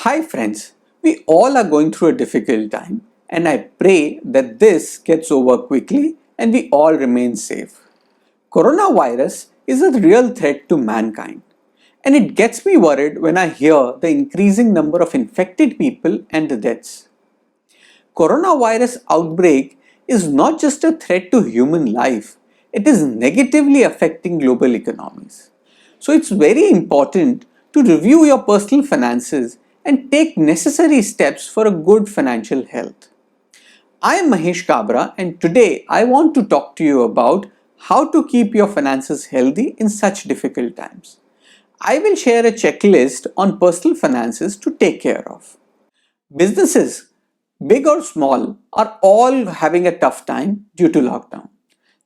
Hi friends, we all are going through a difficult time and I pray that this gets over quickly and we all remain safe. Coronavirus is a real threat to mankind and it gets me worried when I hear the increasing number of infected people and the deaths. Coronavirus outbreak is not just a threat to human life, it is negatively affecting global economies. So it's very important to review your personal finances and take necessary steps for a good financial health. I am Mahesh Kabra and today I want to talk to you about how to keep your finances healthy in such difficult times. I will share a checklist on personal finances to take care of. Businesses, big or small, are all having a tough time due to lockdown.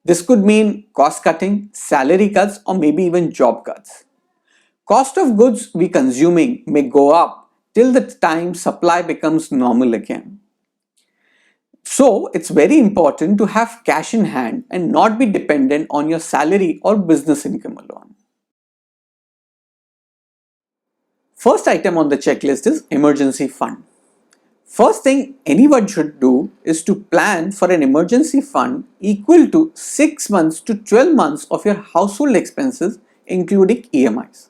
This could mean cost cutting, salary cuts, or maybe even job cuts. Cost of goods we consuming may go up till the time supply becomes normal again. So it's very important to have cash in hand and not be dependent on your salary or business income alone. First item on the checklist is emergency fund. First thing anyone should do is to plan for an emergency fund equal to 6 months to 12 months of your household expenses including EMIs.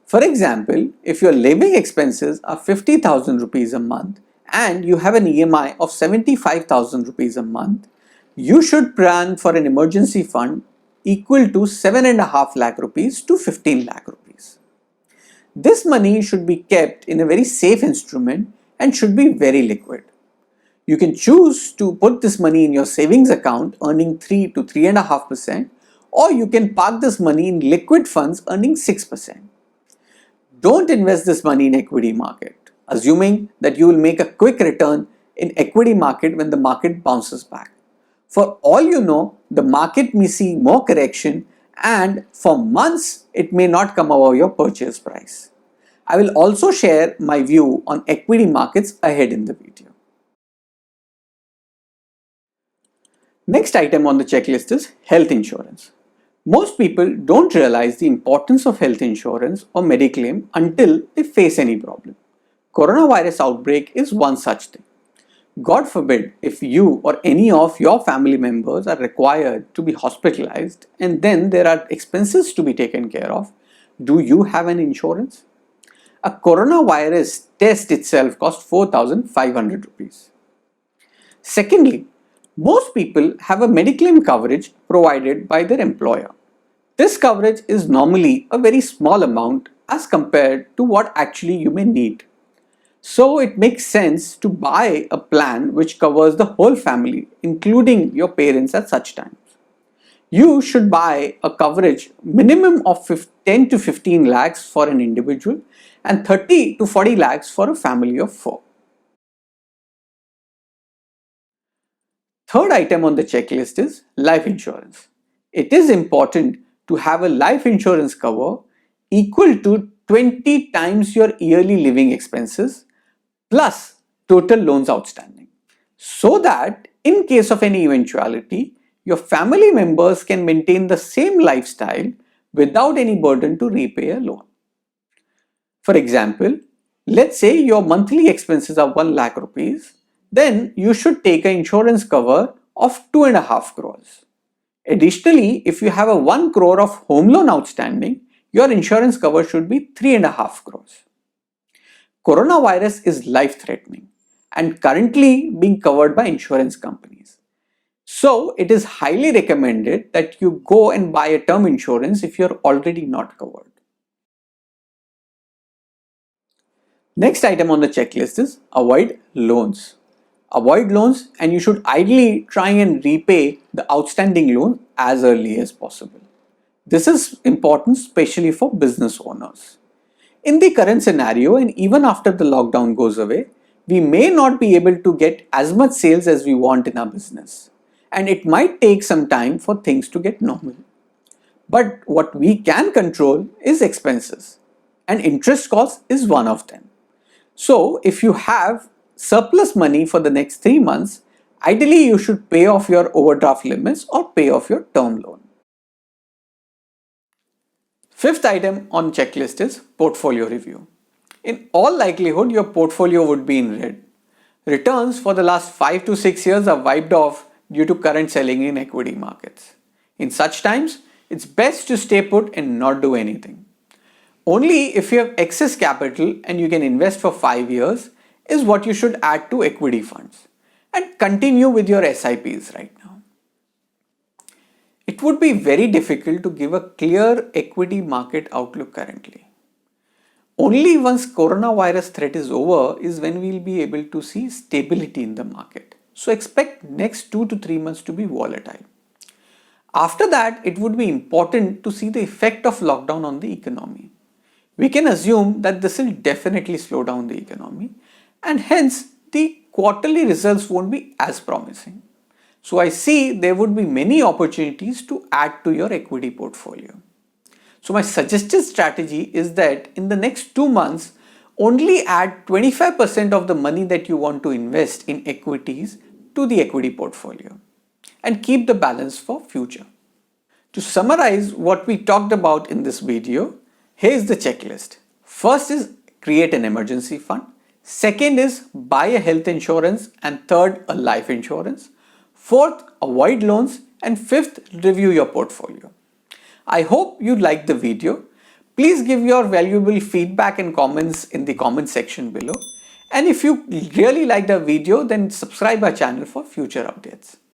For example, if your living expenses are 50,000 rupees a month and you have an EMI of 75,000 rupees a month, you should plan for an emergency fund equal to 7.5 lakh rupees to 15 lakh rupees. This money should be kept in a very safe instrument and should be very liquid. You can choose to put this money in your savings account earning 3 to 3.5%, or you can park this money in liquid funds earning 6%. Don't invest this money in equity market, assuming that you will make a quick return in equity market when the market bounces back. For all you know, the market may see more correction and for months it may not come over your purchase price. I will also share my view on equity markets ahead in the video. Next item on the checklist is health insurance. Most people don't realize the importance of health insurance or Mediclaim until they face any problem. Coronavirus outbreak is one such thing. God forbid if you or any of your family members are required to be hospitalized and then there are expenses to be taken care of. Do you have an insurance? A coronavirus test itself costs 4,500 rupees. Secondly, most people have a Mediclaim coverage provided by their employer. This coverage is normally a very small amount as compared to what actually you may need. So it makes sense to buy a plan which covers the whole family, including your parents at such times. You should buy a coverage minimum of 10 to 15 lakhs for an individual and 30 to 40 lakhs for a family of 4. Third item on the checklist is life insurance. It is important to have a life insurance cover equal to 20 times your yearly living expenses plus total loans outstanding, so that in case of any eventuality, your family members can maintain the same lifestyle without any burden to repay a loan. For example, let's say your monthly expenses are 1 lakh rupees, then you should take an insurance cover of 2.5 crores. Additionally, if you have a 1 crore of home loan outstanding, your insurance cover should be 3.5 crores. Coronavirus is life-threatening and currently being covered by insurance companies. So it is highly recommended that you go and buy a term insurance if you're already not covered. Next item on the checklist is avoid loans. Avoid loans and you should ideally try and repay the outstanding loan as early as possible. This is important especially for business owners. In the current scenario and even after the lockdown goes away, we may not be able to get as much sales as we want in our business. And it might take some time for things to get normal. But what we can control is expenses, and interest cost is one of them. So if you have surplus money for the next 3 months, ideally you should pay off your overdraft limits or pay off your term loan. Fifth item on checklist is portfolio review. In all likelihood, your portfolio would be in red. Returns for the last 5 to 6 years are wiped off due to current selling in equity markets. In such times, it's best to stay put and not do anything. Only if you have excess capital and you can invest for 5 years is what you should add to equity funds and continue with your SIPs right now. It would be very difficult to give a clear equity market outlook currently. Only once coronavirus threat is over is when we'll be able to see stability in the market. So expect next 2 to 3 months to be volatile. After that, it would be important to see the effect of lockdown on the economy. We can assume that this will definitely slow down the economy and hence the quarterly results won't be as promising. So I see there would be many opportunities to add to your equity portfolio. So my suggested strategy is that in the next 2 months, only add 25% of the money that you want to invest in equities to the equity portfolio and keep the balance for future. To summarize what we talked about in this video, here's the checklist. First is create an emergency fund. Second is buy a health insurance, and third a life insurance. Fourth, avoid loans, and fifth, review your portfolio. I hope you liked the video. Please give your valuable feedback and comments in the comment section below. And if you really liked the video, then subscribe our channel for future updates.